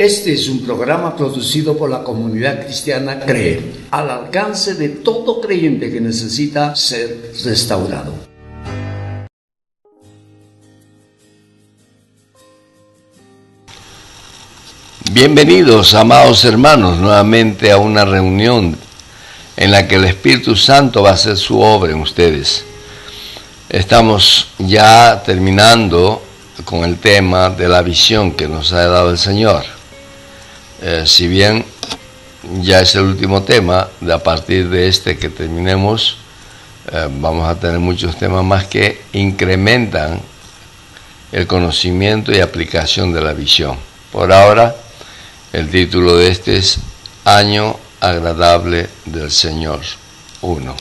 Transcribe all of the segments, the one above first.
Este es un programa producido por la comunidad cristiana CREE, al alcance de todo creyente que necesita ser restaurado. Bienvenidos, amados hermanos, nuevamente a una reunión en la que el Espíritu Santo va a hacer su obra en ustedes. Estamos ya terminando con el tema de la visión que nos ha dado el Señor. Si bien ya es el último tema, a partir de este que terminemos, vamos a tener muchos temas más que incrementan el conocimiento y aplicación de la visión. Por ahora, el título de este es Año Agradable del Señor 1.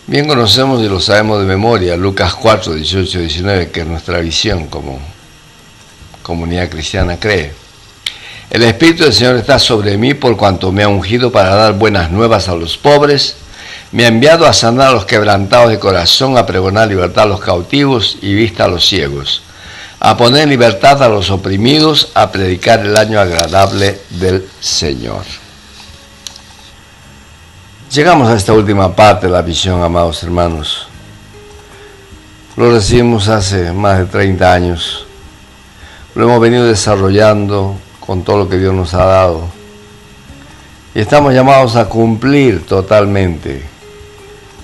Bien conocemos y lo sabemos de memoria Lucas 4, 18, 19, que es nuestra visión como comunidad cristiana CREE. El Espíritu del Señor está sobre mí por cuanto me ha ungido para dar buenas nuevas a los pobres, me ha enviado a sanar a los quebrantados de corazón, a pregonar libertad a los cautivos y vista a los ciegos, a poner en libertad a los oprimidos, a predicar el año agradable del Señor. Llegamos a esta última parte de la visión, amados hermanos. Lo recibimos hace más de 30 años. Lo hemos venido desarrollando con todo lo que Dios nos ha dado. Y estamos llamados a cumplir totalmente.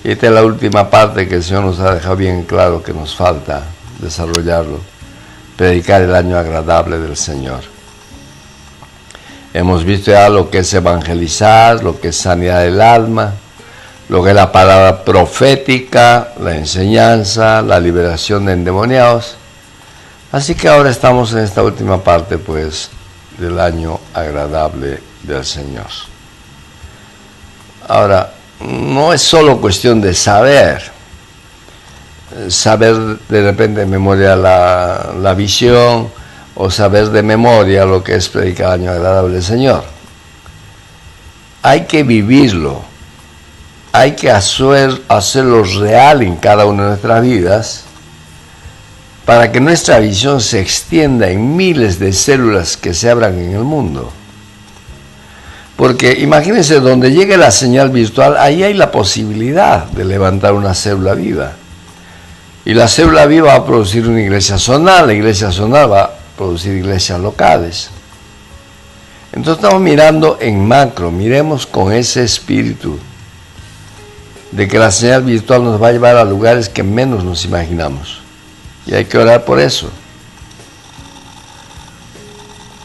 Y esta es la última parte que el Señor nos ha dejado bien claro que nos falta desarrollarlo. Predicar el año agradable del Señor. Hemos visto ya lo que es evangelizar, lo que es sanidad del alma, lo que es la palabra profética, la enseñanza, la liberación de endemoniados. Así que ahora estamos en esta última parte, pues, del año agradable del Señor. Ahora, no es solo cuestión de saber de repente de memoria la visión, o saber de memoria lo que es predicar el año agradable del Señor. Hay que vivirlo, hay que hacerlo real en cada una de nuestras vidas, para que nuestra visión se extienda en miles de células que se abran en el mundo. Porque imagínense, donde llegue la señal virtual, ahí hay la posibilidad de levantar una célula viva. Y la célula viva va a producir una iglesia zonal, la iglesia zonal va a producir iglesias locales. Entonces estamos mirando en macro, miremos con ese espíritu de que la señal virtual nos va a llevar a lugares que menos nos imaginamos. Y hay que orar por eso.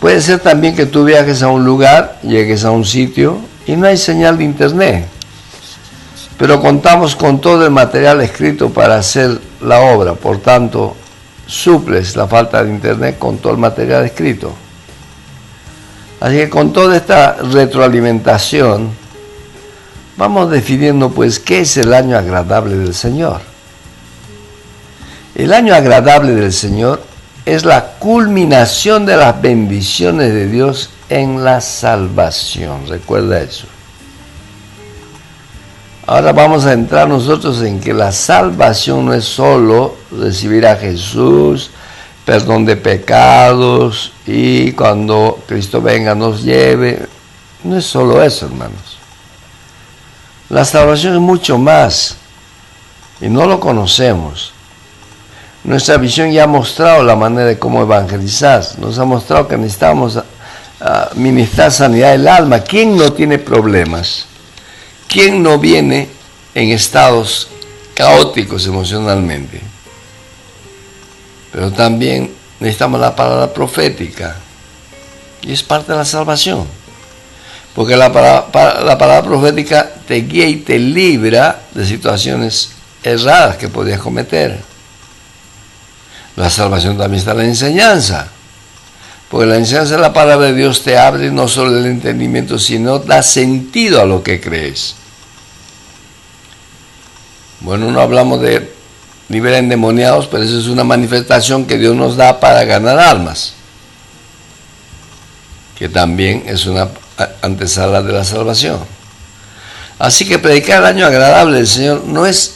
Puede ser también que tú viajes a un lugar, llegues a un sitio y no hay señal de internet. Pero contamos con todo el material escrito para hacer la obra. Por tanto, suples la falta de internet con todo el material escrito. Así que con toda esta retroalimentación, vamos definiendo pues qué es el año agradable del Señor. El año agradable del Señor es la culminación de las bendiciones de Dios en la salvación. Recuerda eso. Ahora vamos a entrar nosotros en que la salvación no es solo recibir a Jesús, perdón de pecados y cuando Cristo venga nos lleve. No es solo eso, hermanos. La salvación es mucho más y no lo conocemos. Nuestra visión ya ha mostrado la manera de cómo evangelizar. Nos ha mostrado que necesitamos ministrar sanidad del alma. ¿Quién no tiene problemas? ¿Quién no viene en estados caóticos emocionalmente? Pero también necesitamos la palabra profética. Y es parte de la salvación. Porque la palabra profética te guía y te libra de situaciones erradas que podías cometer. La salvación también está en la enseñanza. Porque la enseñanza de la palabra de Dios te abre no solo el entendimiento, sino da sentido a lo que crees. Bueno, no hablamos de liberar endemoniados, pero eso es una manifestación que Dios nos da para ganar almas. Que también es una antesala de la salvación. Así que predicar el año agradable del Señor no es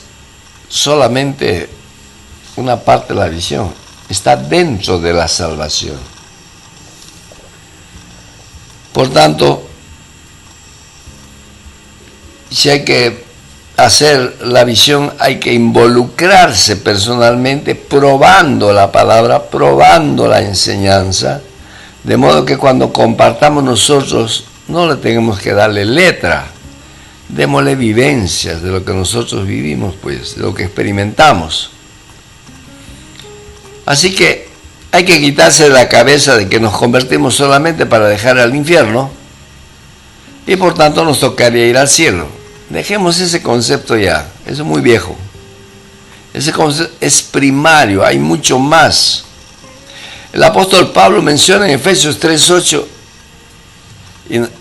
solamente una parte de la visión, está dentro de la salvación. Por tanto, si hay que hacer la visión, hay que involucrarse personalmente, probando la palabra, probando la enseñanza, de modo que cuando compartamos nosotros, no le tenemos que darle letra, démosle vivencias de lo que nosotros vivimos, pues, de lo que experimentamos. Así que hay que quitarse de la cabeza de que nos convertimos solamente para dejar al infierno y por tanto nos tocaría ir al cielo. Dejemos ese concepto ya, eso es muy viejo. Ese concepto es primario, hay mucho más. El apóstol Pablo menciona en Efesios 3:8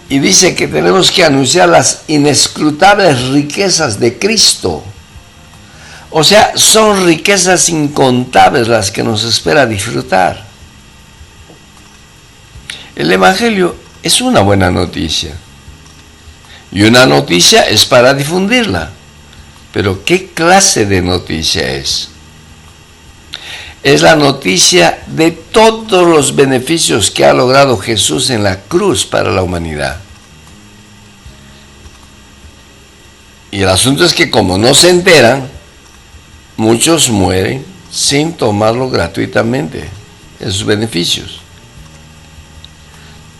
y dice que tenemos que anunciar las inescrutables riquezas de Cristo. O sea, son riquezas incontables las que nos espera disfrutar. El Evangelio es una buena noticia. Y una noticia es para difundirla. Pero ¿qué clase de noticia es? Es la noticia de todos los beneficios que ha logrado Jesús en la cruz para la humanidad. Y el asunto es que como no se enteran, muchos mueren sin tomarlo gratuitamente, esos beneficios.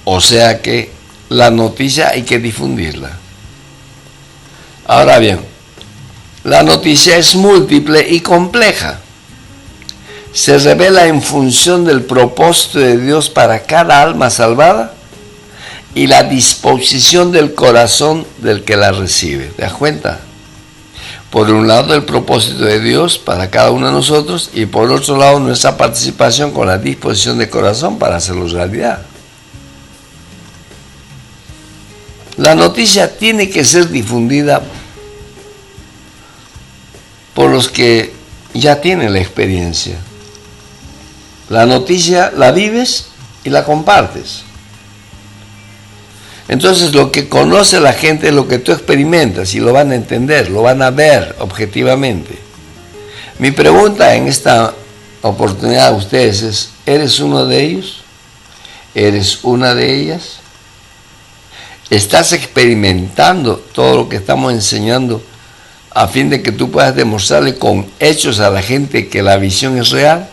O sea que la noticia hay que difundirla. Ahora bien, la noticia es múltiple y compleja. Se revela en función del propósito de Dios para cada alma salvada y la disposición del corazón del que la recibe. ¿Te das cuenta? Por un lado, el propósito de Dios para cada uno de nosotros y por otro lado, nuestra participación con la disposición de corazón para hacerlo realidad. La noticia tiene que ser difundida por los que ya tienen la experiencia. La noticia la vives y la compartes. Entonces lo que conoce la gente es lo que tú experimentas y lo van a entender, lo van a ver objetivamente. Mi pregunta en esta oportunidad a ustedes es, ¿eres uno de ellos? ¿Eres una de ellas? ¿Estás experimentando todo lo que estamos enseñando a fin de que tú puedas demostrarle con hechos a la gente que la visión es real?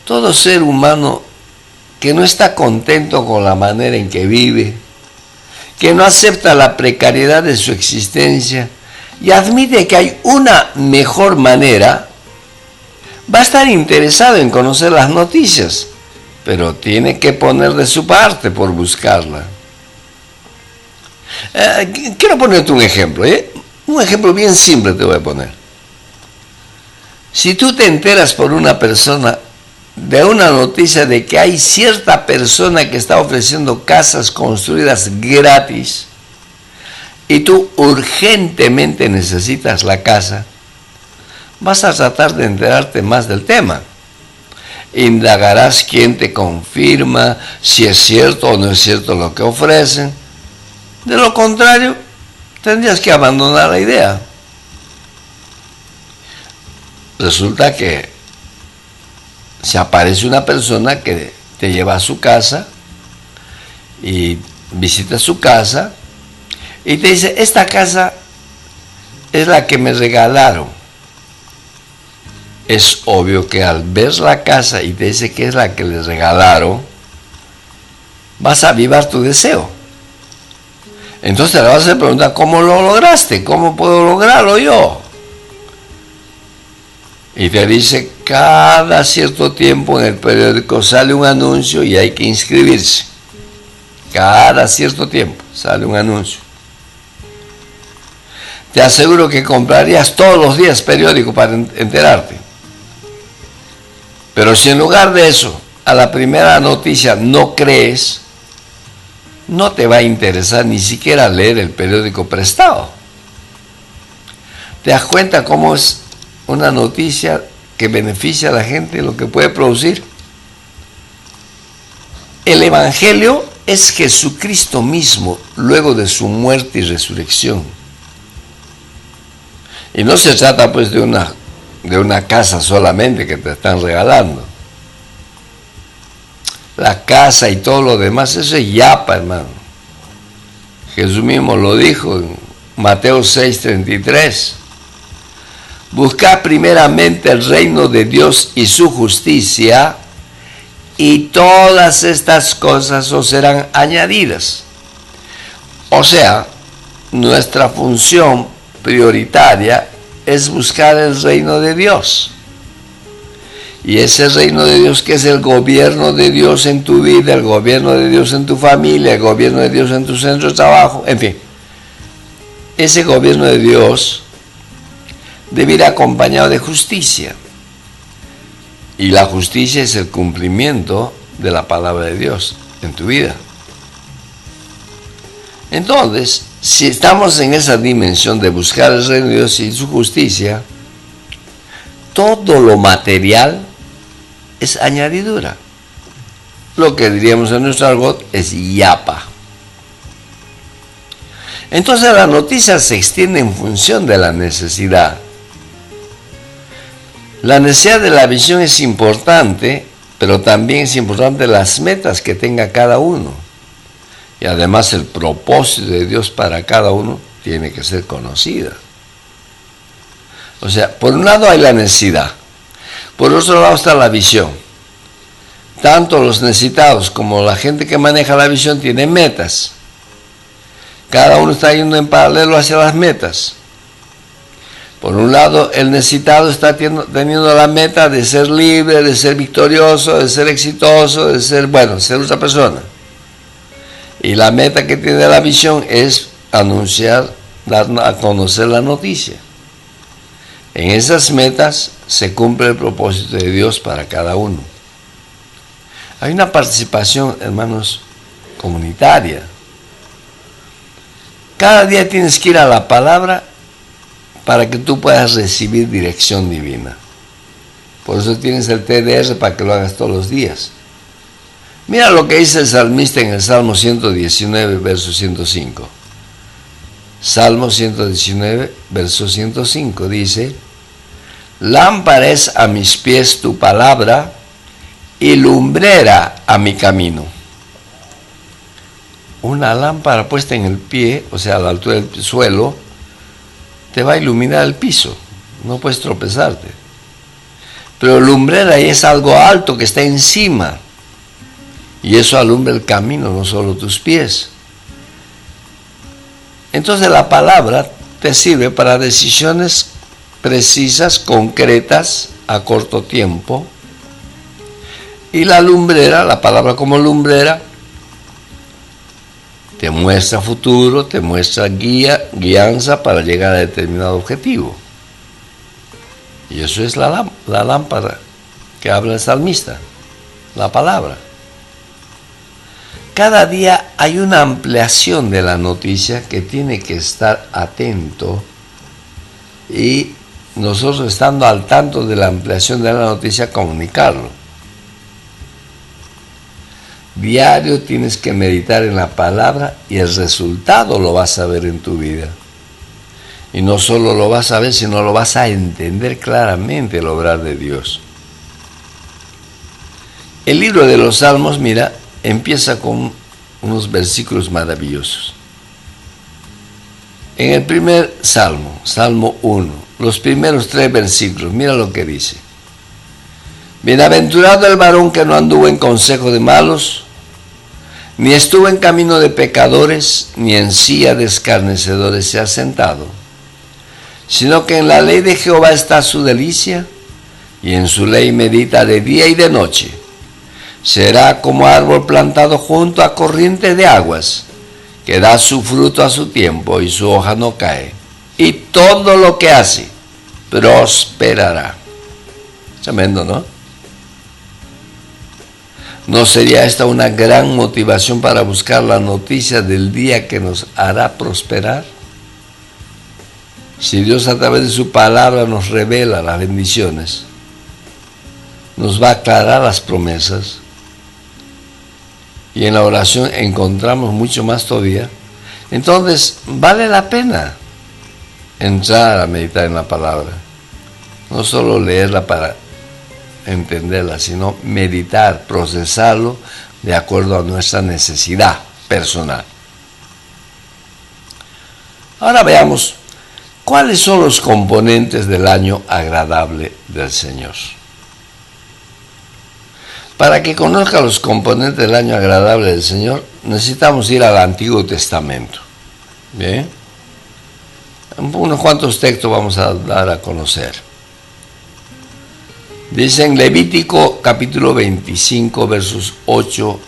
Todo ser humano que no está contento con la manera en que vive, que no acepta la precariedad de su existencia y admite que hay una mejor manera, va a estar interesado en conocer las noticias, pero tiene que poner de su parte por buscarla. Quiero ponerte un ejemplo, un ejemplo bien simple te voy a poner. Si tú te enteras por una persona de una noticia de que hay cierta persona que está ofreciendo casas construidas gratis y tú urgentemente necesitas la casa, vas a tratar de enterarte más del tema. Indagarás quién te confirma si es cierto o no es cierto lo que ofrecen. De lo contrario, tendrías que abandonar la idea. Resulta que se aparece una persona que te lleva a su casa y visita su casa y te dice, esta casa es la que me regalaron. Es obvio que al ver la casa y te dice que es la que le regalaron, vas a avivar tu deseo. Entonces le vas a hacer preguntar, ¿cómo lo lograste? ¿Cómo puedo lograrlo yo? Y te dice, cada cierto tiempo en el periódico sale un anuncio y hay que inscribirse. Cada cierto tiempo sale un anuncio. Te aseguro que comprarías todos los días periódico para enterarte. Pero si en lugar de eso, a la primera noticia no crees, no te va a interesar ni siquiera leer el periódico prestado. ¿Te das cuenta cómo es una noticia que beneficia a la gente, lo que puede producir? El Evangelio es Jesucristo mismo, luego de su muerte y resurrección. Y no se trata pues de una de una casa solamente que te están regalando. La casa y todo lo demás, eso es yapa, hermano. Jesús mismo lo dijo en Mateo 6:33. Buscad primeramente el reino de Dios y su justicia, y todas estas cosas os serán añadidas. O sea, nuestra función prioritaria es buscar el reino de Dios. Y ese reino de Dios, que es el gobierno de Dios en tu vida, el gobierno de Dios en tu familia, el gobierno de Dios en tu centro de trabajo, en fin. Ese gobierno de Dios debe ir acompañado de justicia. Y la justicia es el cumplimiento de la palabra de Dios en tu vida. Entonces, si estamos en esa dimensión de buscar el reino de Dios y su justicia, todo lo material es añadidura. Lo que diríamos en nuestro argot es yapa. Entonces la noticia se extiende en función de la necesidad. La necesidad de la visión es importante, pero también es importante las metas que tenga cada uno. Y además el propósito de Dios para cada uno tiene que ser conocida. O sea, por un lado hay la necesidad, por otro lado está la visión. Tanto los necesitados como la gente que maneja la visión tienen metas. Cada uno está yendo en paralelo hacia las metas. Por un lado, el necesitado está teniendo la meta de ser libre, de ser victorioso, de ser exitoso, de ser, bueno, ser otra persona. Y la meta que tiene la visión es anunciar, dar a conocer la noticia. En esas metas se cumple el propósito de Dios para cada uno. Hay una participación, hermanos, comunitaria. Cada día tienes que ir a la palabra para que tú puedas recibir dirección divina. Por eso tienes el TDR para que lo hagas todos los días. Mira lo que dice el salmista en el Salmo 119, verso 105. Salmo 119, verso 105, dice: lámpara es a mis pies tu palabra y lumbrera a mi camino. Una lámpara puesta en el pie, o sea, a la altura del suelo, te va a iluminar el piso, no puedes tropezarte. Pero lumbrera es algo alto que está encima, y eso alumbra el camino, no solo tus pies. Entonces la palabra te sirve para decisiones precisas, concretas, a corto tiempo. Y la lumbrera, la palabra como lumbrera, te muestra futuro, te muestra guianza para llegar a determinado objetivo. Y eso es la lámpara que habla el salmista, la palabra. Cada día hay una ampliación de la noticia que tiene que estar atento, y nosotros, estando al tanto de la ampliación de la noticia, comunicarlo. Diario tienes que meditar en la palabra y el resultado lo vas a ver en tu vida. Y no solo lo vas a ver, sino lo vas a entender claramente, el obrar de Dios. El libro de los Salmos, mira, empieza con unos versículos maravillosos. En el primer Salmo, Salmo 1, los primeros 3 versículos, mira lo que dice: bienaventurado el varón que no anduvo en consejo de malos, ni estuvo en camino de pecadores, ni en silla de escarnecedores se ha sentado, sino que en la ley de Jehová está su delicia, y en su ley medita de día y de noche. Será como árbol plantado junto a corriente de aguas, que da su fruto a su tiempo y su hoja no cae, y todo lo que hace prosperará. Tremendo, ¿no? ¿No sería esta una gran motivación para buscar la noticia del día que nos hará prosperar? Si Dios a través de su palabra nos revela las bendiciones, nos va a aclarar las promesas, y en la oración encontramos mucho más todavía, entonces vale la pena entrar a meditar en la palabra. No solo leerla para entenderla, sino meditar, procesarlo de acuerdo a nuestra necesidad personal. Ahora veamos cuáles son los componentes del año agradable del Señor. Para que conozca los componentes del año agradable del Señor, necesitamos ir al Antiguo Testamento. ¿Bien? Unos cuantos textos vamos a dar a conocer. Dice en Levítico capítulo 25, versos 8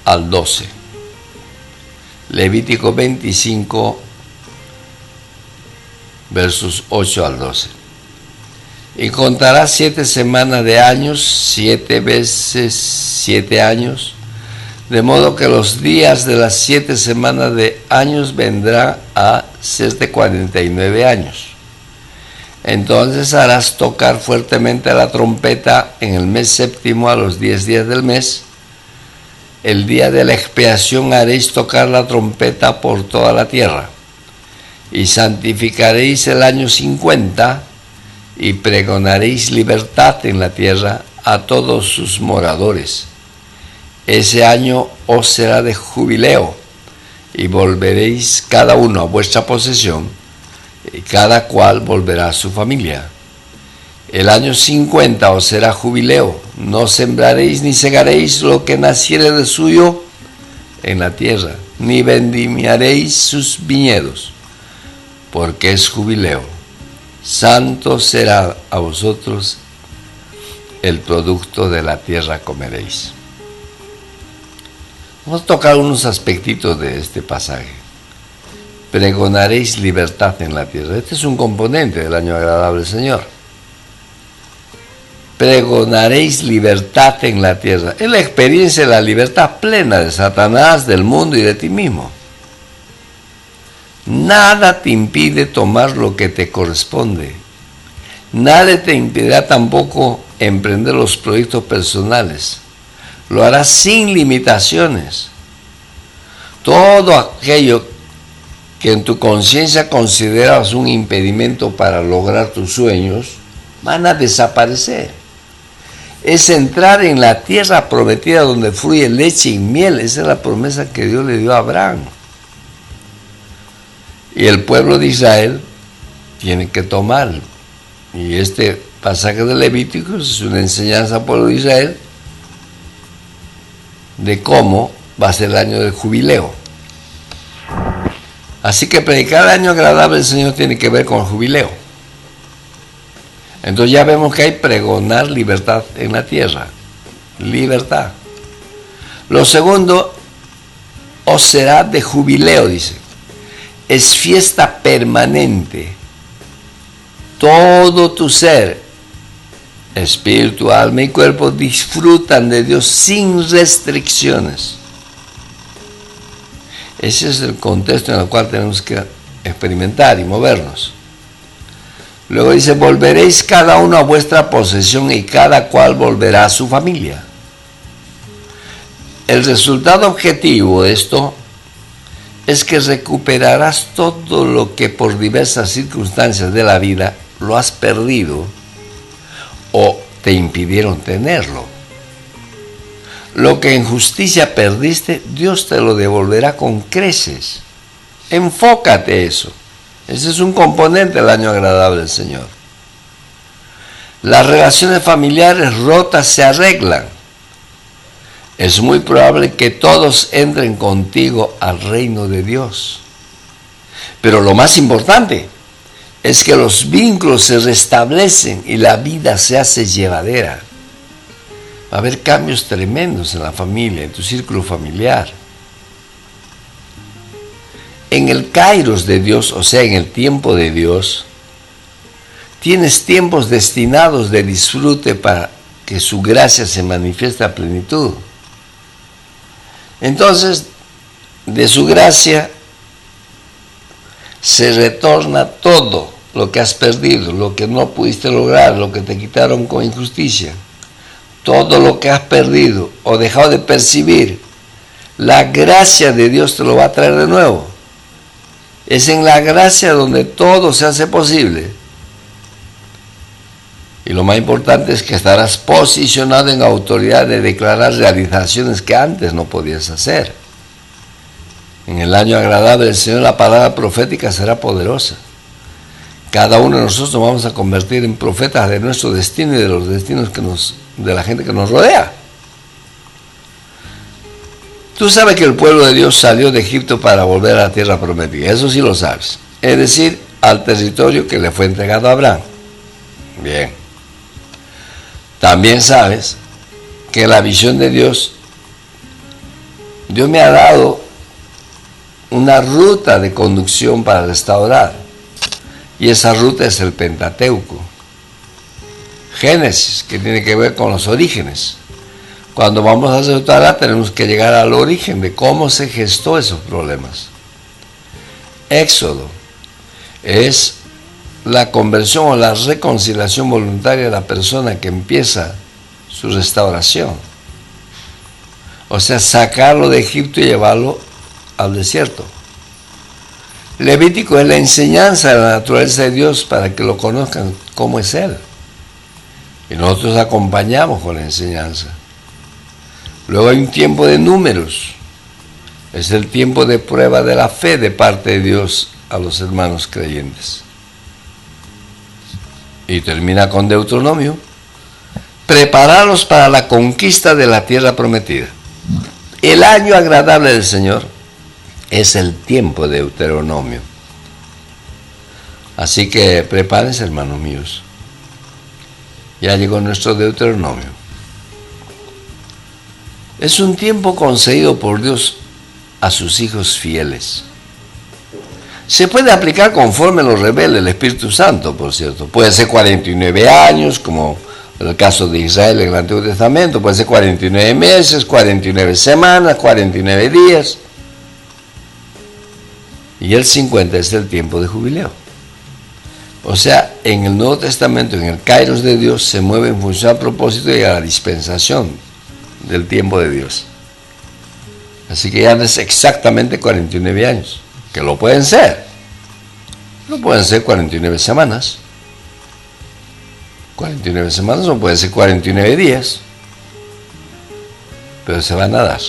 al 12. Levítico 25, versos 8 al 12. Y contarás 7 semanas de años, 7 veces 7 años, de modo que los días de las 7 semanas de años vendrán a ser de 49 años. Entonces harás tocar fuertemente la trompeta en el mes séptimo a los 10 días del mes. El día de la expiación haréis tocar la trompeta por toda la tierra. Y santificaréis el año 50 y pregonaréis libertad en la tierra a todos sus moradores. Ese año os será de jubileo y volveréis cada uno a vuestra posesión y cada cual volverá a su familia. El año 50 os será jubileo, no sembraréis ni segaréis lo que naciere de suyo en la tierra, ni vendimiaréis sus viñedos, porque es jubileo. Santo será a vosotros, el producto de la tierra comeréis. Vamos a tocar unos aspectitos de este pasaje. Pregonaréis libertad en la tierra. Este es un componente del año agradable del Señor. Pregonaréis libertad en la tierra. Es la experiencia de la libertad plena de Satanás, del mundo y de ti mismo. Nada te impide tomar lo que te corresponde. Nada te impedirá tampoco emprender los proyectos personales. Lo harás sin limitaciones. Todo aquello que en tu conciencia consideras un impedimento para lograr tus sueños, van a desaparecer. Es entrar en la tierra prometida donde fluye leche y miel. Esa es la promesa que Dios le dio a Abraham. Y el pueblo de Israel tiene que tomar. Y este pasaje de Levítico es una enseñanza al pueblo de Israel de cómo va a ser el año del jubileo. Así que predicar el año agradable del Señor tiene que ver con el jubileo. Entonces ya vemos que hay pregonar libertad en la tierra. Libertad. Lo segundo, os será de jubileo, dice. Es fiesta permanente. Todo tu ser, espíritu, alma y cuerpo, disfrutan de Dios sin restricciones. Ese es el contexto en el cual tenemos que experimentar y movernos. Luego dice, volveréis cada uno a vuestra posesión y cada cual volverá a su familia. El resultado objetivo de esto es que recuperarás todo lo que por diversas circunstancias de la vida lo has perdido o te impidieron tenerlo. Lo que en justicia perdiste, Dios te lo devolverá con creces. Enfócate eso. Ese es un componente del año agradable del Señor. Las relaciones familiares rotas se arreglan. Es muy probable que todos entren contigo al reino de Dios. Pero lo más importante es que los vínculos se restablecen y la vida se hace llevadera. Va a haber cambios tremendos en la familia, en tu círculo familiar. En el kairos de Dios, o sea, en el tiempo de Dios, tienes tiempos destinados de disfrute para que su gracia se manifieste a plenitud. Entonces, de su gracia se retorna todo lo que has perdido, lo que no pudiste lograr, lo que te quitaron con injusticia. Todo lo que has perdido o dejado de percibir, la gracia de Dios te lo va a traer de nuevo. Es en la gracia donde todo se hace posible. Y lo más importante es que estarás posicionado en autoridad de declarar realizaciones que antes no podías hacer. En el año agradable del Señor la palabra profética será poderosa. Cada uno de nosotros nos vamos a convertir en profetas de nuestro destino y de los destinos de la gente que nos rodea. Tú sabes que el pueblo de Dios salió de Egipto para volver a la tierra prometida, eso sí lo sabes. Es decir, al territorio que le fue entregado a Abraham. Bien. También sabes que la visión de Dios me ha dado una ruta de conducción para restaurar. Y esa ruta es el Pentateuco. Génesis, que tiene que ver con los orígenes. Cuando vamos a restaurar tenemos que llegar al origen de cómo se gestó esos problemas. Éxodo es la conversión o la reconciliación voluntaria de la persona que empieza su restauración. O sea, sacarlo de Egipto y llevarlo al desierto. Levítico es la enseñanza de la naturaleza de Dios para que lo conozcan cómo es Él. Y nosotros acompañamos con la enseñanza. Luego hay un tiempo de números. Es el tiempo de prueba de la fe de parte de Dios a los hermanos creyentes. Y termina con Deuteronomio. Prepararlos para la conquista de la tierra prometida. El año agradable del Señor es el tiempo de Deuteronomio. Así que prepárense, hermanos míos. Ya llegó nuestro Deuteronomio. Es un tiempo concedido por Dios a sus hijos fieles. Se puede aplicar conforme lo revela el Espíritu Santo, por cierto. Puede ser 49 años, como en el caso de Israel en el Antiguo Testamento. Puede ser 49 meses, 49 semanas, 49 días. Y el 50 es el tiempo de jubileo. O sea, en el Nuevo Testamento, en el Kairos de Dios, se mueve en función al propósito y a la dispensación del tiempo de Dios. Así que ya no es exactamente 49 años, que lo pueden ser. No pueden ser 49 semanas. 49 semanas no pueden ser 49 días. Pero se van a dar.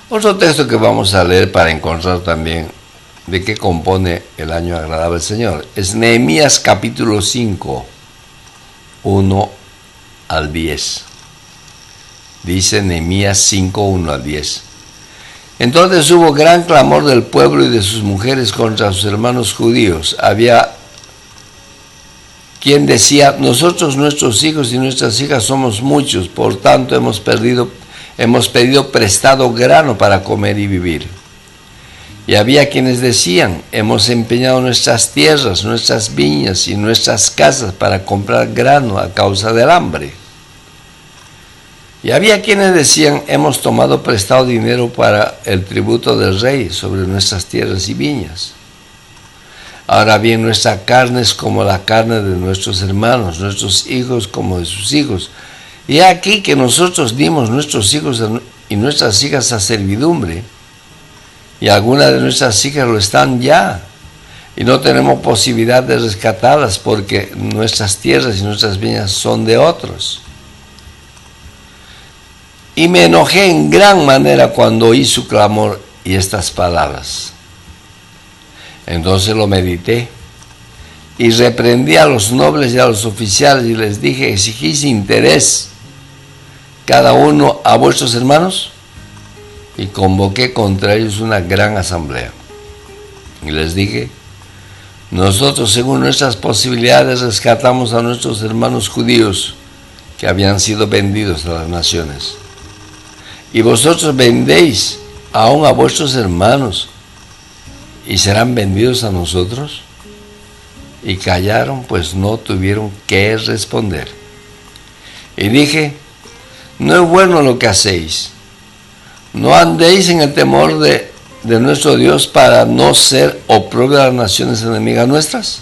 Otro texto que vamos a leer para encontrar también de qué compone el año agradable del Señor es Nehemías capítulo 5, 1 al 10. Dice Nehemías 5, 1 al 10. Entonces hubo gran clamor del pueblo y de sus mujeres contra sus hermanos judíos. Había quien decía: nosotros, nuestros hijos y nuestras hijas somos muchos, por tanto hemos pedido prestado grano para comer y vivir. Y había quienes decían: hemos empeñado nuestras tierras, nuestras viñas y nuestras casas para comprar grano a causa del hambre. Y había quienes decían: hemos tomado prestado dinero para el tributo del rey sobre nuestras tierras y viñas. Ahora bien, nuestra carne es como la carne de nuestros hermanos, nuestros hijos como de sus hijos. Y aquí que nosotros dimos nuestros hijos y nuestras hijas a servidumbre, y algunas de nuestras hijas lo están ya, y no tenemos posibilidad de rescatarlas porque nuestras tierras y nuestras viñas son de otros. Y me enojé en gran manera cuando oí su clamor y estas palabras. Entonces lo medité y reprendí a los nobles y a los oficiales y les dije: ¿exigís interés cada uno a vuestros hermanos? Y convoqué contra ellos una gran asamblea. Y les dije: nosotros, según nuestras posibilidades, rescatamos a nuestros hermanos judíos que habían sido vendidos a las naciones. Y vosotros vendéis aún a vuestros hermanos, ¿y serán vendidos a nosotros? Y callaron, pues no tuvieron qué responder. Y dije: no es bueno lo que hacéis. No andéis en el temor de nuestro Dios para no ser oprobio a las naciones enemigas nuestras.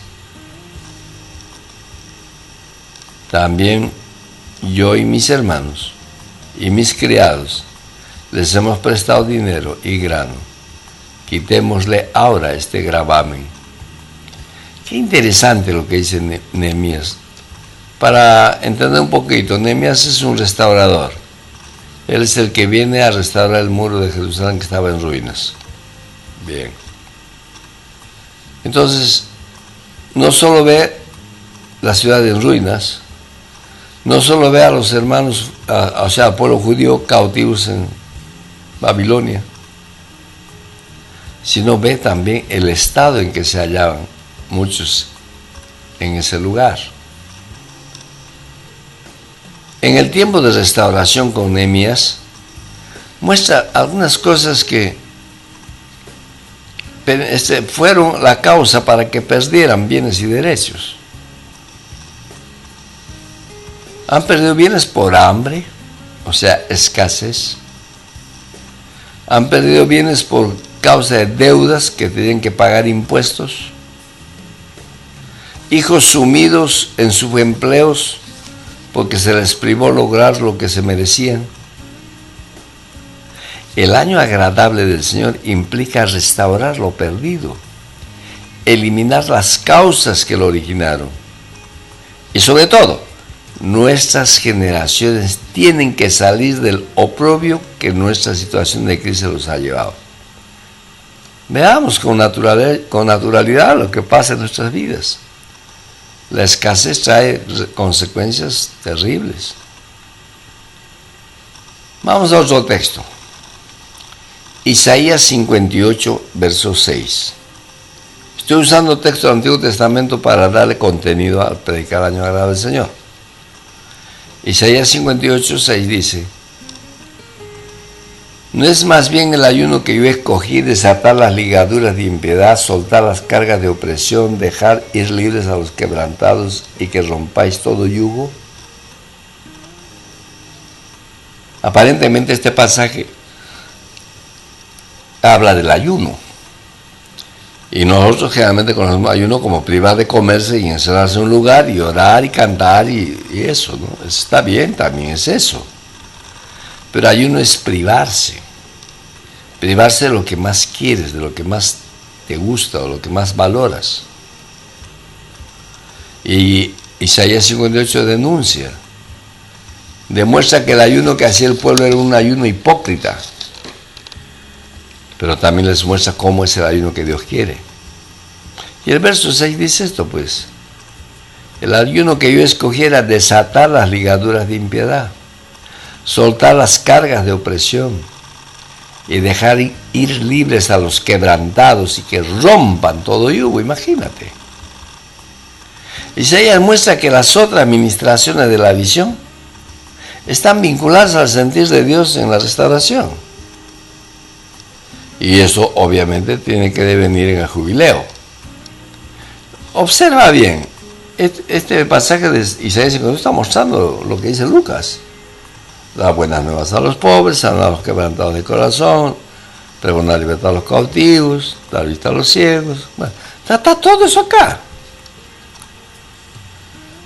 También yo y mis hermanos y mis criados les hemos prestado dinero y grano. Quitémosle ahora este gravamen. Qué interesante lo que dice Nehemías. Para entender un poquito, Nehemías es un restaurador. Él es el que viene a restaurar el muro de Jerusalén que estaba en ruinas. Bien. Entonces, no solo ve la ciudad en ruinas, no solo ve a los hermanos, o sea, al pueblo judío cautivos en Babilonia, sino ve también el estado en que se hallaban muchos en ese lugar. En el tiempo de restauración con Nehemías, muestra algunas cosas que fueron la causa para que perdieran bienes y derechos. Han perdido bienes por hambre, o sea, escasez. Han perdido bienes por causa de deudas que tienen que pagar impuestos. Hijos sumidos en subempleos porque se les privó lograr lo que se merecían. El año agradable del Señor implica restaurar lo perdido, eliminar las causas que lo originaron. Y sobre todo, nuestras generaciones tienen que salir del oprobio que nuestra situación de crisis los ha llevado. Veamos con naturalidad lo que pasa en nuestras vidas. La escasez trae consecuencias terribles. Vamos a otro texto. Isaías 58, verso 6. Estoy usando texto del Antiguo Testamento para darle contenido al predicar el año agradable del Señor. Isaías 58, 6 dice: ¿no es más bien el ayuno que yo escogí desatar las ligaduras de impiedad, soltar las cargas de opresión, dejar ir libres a los quebrantados y que rompáis todo yugo? Aparentemente este pasaje habla del ayuno. Y nosotros generalmente conocemos ayuno como privar de comerse y encerrarse en un lugar y orar y cantar y eso, ¿no? Está bien, también es eso. Pero ayuno es privarse. Privarse de lo que más quieres, de lo que más te gusta o lo que más valoras. Y Isaías 58 demuestra que el ayuno que hacía el pueblo era un ayuno hipócrita. Pero también les muestra cómo es el ayuno que Dios quiere. Y el verso 6 dice esto, pues: el ayuno que yo escogí era desatar las ligaduras de impiedad, soltar las cargas de opresión y dejar ir libres a los quebrantados y que rompan todo yugo. Imagínate. Isaías muestra que las otras administraciones de la visión están vinculadas al sentir de Dios en la restauración. Y eso obviamente tiene que devenir en el jubileo. Observa bien, este pasaje de Isaías 52 está mostrando lo que dice Lucas. Dar buenas nuevas a los pobres, sanar a los quebrantados de corazón, pregonar libertad a los cautivos, dar vista a los ciegos. Bueno, está todo eso acá.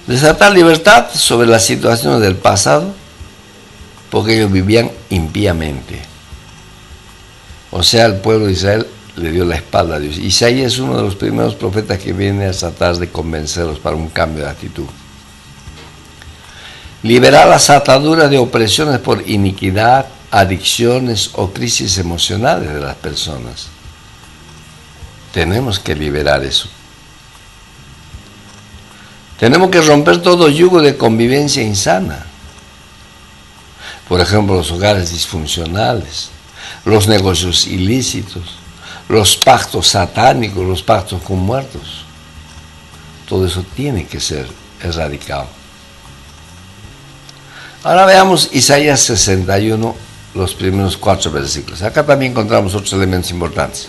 Desatar libertad sobre las situaciones del pasado, porque ellos vivían impíamente. O sea, el pueblo de Israel le dio la espalda a Dios. Isaías es uno de los primeros profetas que viene a tratar de convencerlos para un cambio de actitud. Liberar las ataduras de opresiones por iniquidad, adicciones o crisis emocionales de las personas. Tenemos que liberar eso. Tenemos que romper todo yugo de convivencia insana. Por ejemplo, los hogares disfuncionales, los negocios ilícitos, los pactos satánicos, los pactos con muertos. Todo eso tiene que ser erradicado. Ahora veamos Isaías 61, los primeros 4 versículos. Acá también encontramos otros elementos importantes.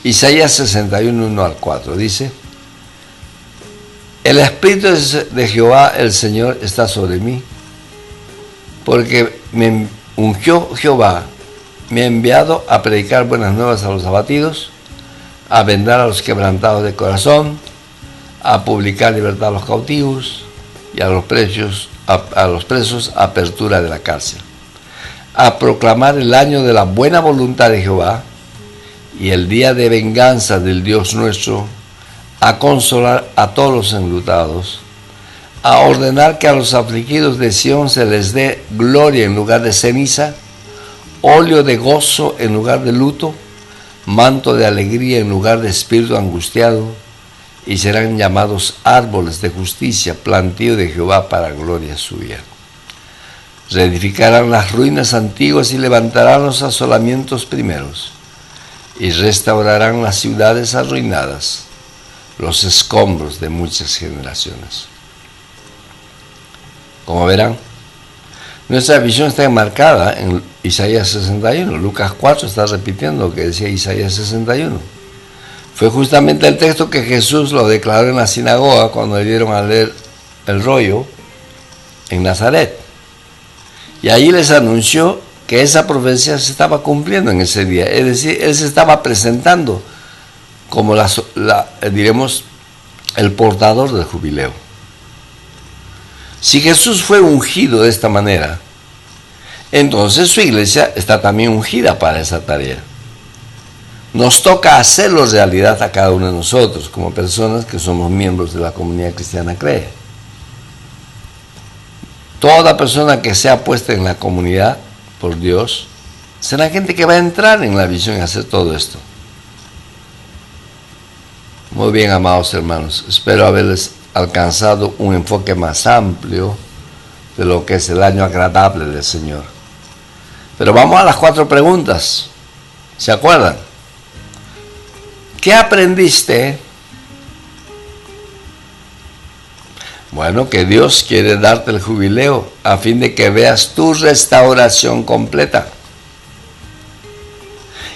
Isaías 61, 1 al 4, dice: el Espíritu de Jehová, el Señor, está sobre mí, porque me ungió Jehová, me ha enviado a predicar buenas nuevas a los abatidos, a vendar a los quebrantados de corazón, a publicar libertad a los cautivos y a los presos apertura de la cárcel, a proclamar el año de la buena voluntad de Jehová y el día de venganza del Dios nuestro, a consolar a todos los enlutados, a ordenar que a los afligidos de Sión se les dé gloria en lugar de ceniza, óleo de gozo en lugar de luto, manto de alegría en lugar de espíritu angustiado, y serán llamados árboles de justicia, plantío de Jehová para gloria suya. Reedificarán las ruinas antiguas y levantarán los asolamientos primeros, y restaurarán las ciudades arruinadas, los escombros de muchas generaciones. Como verán, nuestra visión está enmarcada en Isaías 61. Lucas 4 está repitiendo lo que decía Isaías 61. Fue justamente el texto que Jesús lo declaró en la sinagoga cuando le dieron a leer el rollo en Nazaret. Y ahí les anunció que esa profecía se estaba cumpliendo en ese día. Es decir, Él se estaba presentando como diremos, el portador del jubileo. Si Jesús fue ungido de esta manera, entonces su iglesia está también ungida para esa tarea. Nos toca hacerlo realidad a cada uno de nosotros, como personas que somos miembros de la comunidad cristiana cree. Toda persona que sea puesta en la comunidad por Dios, será gente que va a entrar en la visión y hacer todo esto. Muy bien, amados hermanos, espero haberles alcanzado un enfoque más amplio de lo que es el año agradable del Señor. Pero vamos a las 4 preguntas. ¿Se acuerdan? ¿Qué aprendiste? Bueno, que Dios quiere darte el jubileo a fin de que veas tu restauración completa.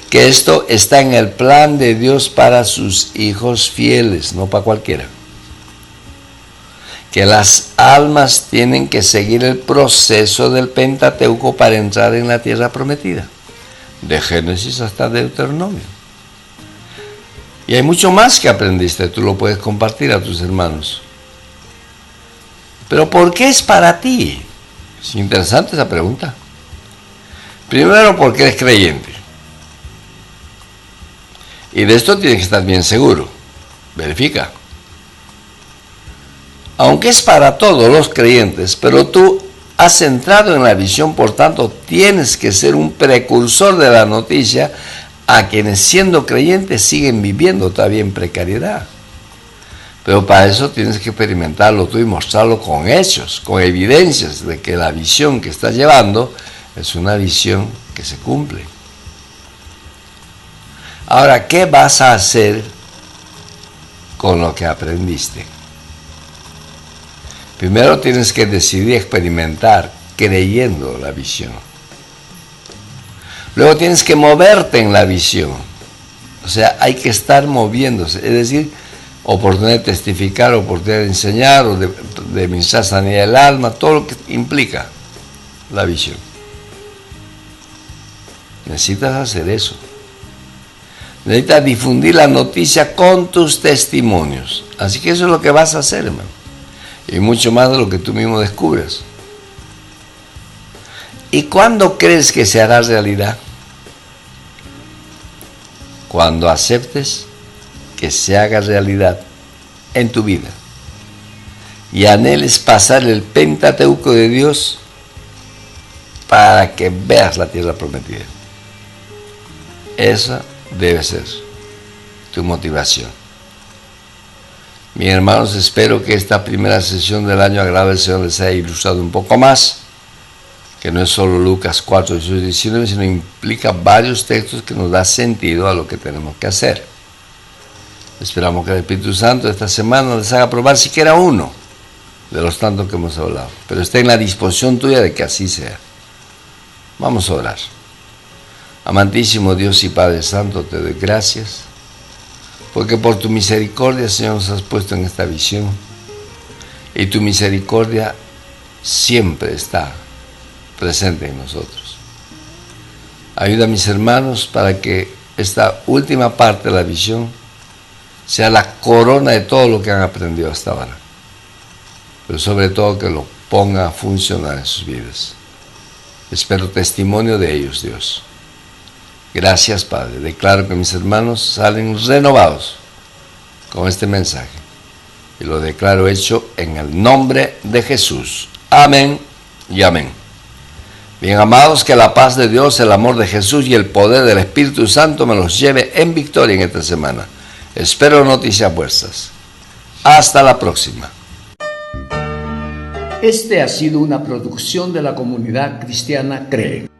Que esto está en el plan de Dios para sus hijos fieles, no para cualquiera. Que las almas tienen que seguir el proceso del Pentateuco para entrar en la tierra prometida, de Génesis hasta Deuteronomio. Y hay mucho más que aprendiste, tú lo puedes compartir a tus hermanos. Pero ¿por qué es para ti? Es interesante esa pregunta. Primero, porque eres creyente. Y de esto tienes que estar bien seguro. Verifica. Aunque es para todos los creyentes, pero tú has entrado en la visión, por tanto, tienes que ser un precursor de la noticia a quienes siendo creyentes siguen viviendo todavía en precariedad. Pero para eso tienes que experimentarlo tú y mostrarlo con hechos, con evidencias de que la visión que estás llevando es una visión que se cumple. Ahora, ¿qué vas a hacer con lo que aprendiste? Primero tienes que decidir experimentar creyendo la visión. Luego tienes que moverte en la visión. O sea, hay que estar moviéndose. Es decir, oportunidad de testificar, oportunidad de enseñar, o de ministrar sanidad del alma, todo lo que implica la visión. Necesitas hacer eso. Necesitas difundir la noticia con tus testimonios. Así que eso es lo que vas a hacer, hermano. Y mucho más de lo que tú mismo descubres. ¿Y cuándo crees que se hará realidad? Cuando aceptes que se haga realidad en tu vida y anheles pasar el Pentateuco de Dios para que veas la tierra prometida. Esa debe ser tu motivación. Mis hermanos, espero que esta primera sesión del año agradable al Señor les haya ilustrado un poco más, que no es solo Lucas 4, 18, 19, sino implica varios textos que nos da sentido a lo que tenemos que hacer. Esperamos que el Espíritu Santo esta semana les haga probar siquiera uno de los tantos que hemos hablado, pero está en la disposición tuya de que así sea. Vamos a orar. Amantísimo Dios y Padre Santo, te doy gracias, porque por tu misericordia, Señor, nos has puesto en esta visión, y tu misericordia siempre está presente en nosotros. Ayuda a mis hermanos para que esta última parte de la visión sea la corona de todo lo que han aprendido hasta ahora, pero sobre todo que lo ponga a funcionar en sus vidas. Espero testimonio de ellos, Dios. Gracias, Padre. Declaro que mis hermanos salen renovados con este mensaje. Y lo declaro hecho en el nombre de Jesús. Amén y amén. Bien, amados, que la paz de Dios, el amor de Jesús y el poder del Espíritu Santo me los lleve en victoria en esta semana. Espero noticias vuestras. Hasta la próxima. Este ha sido una producción de la Comunidad Cristiana CREE.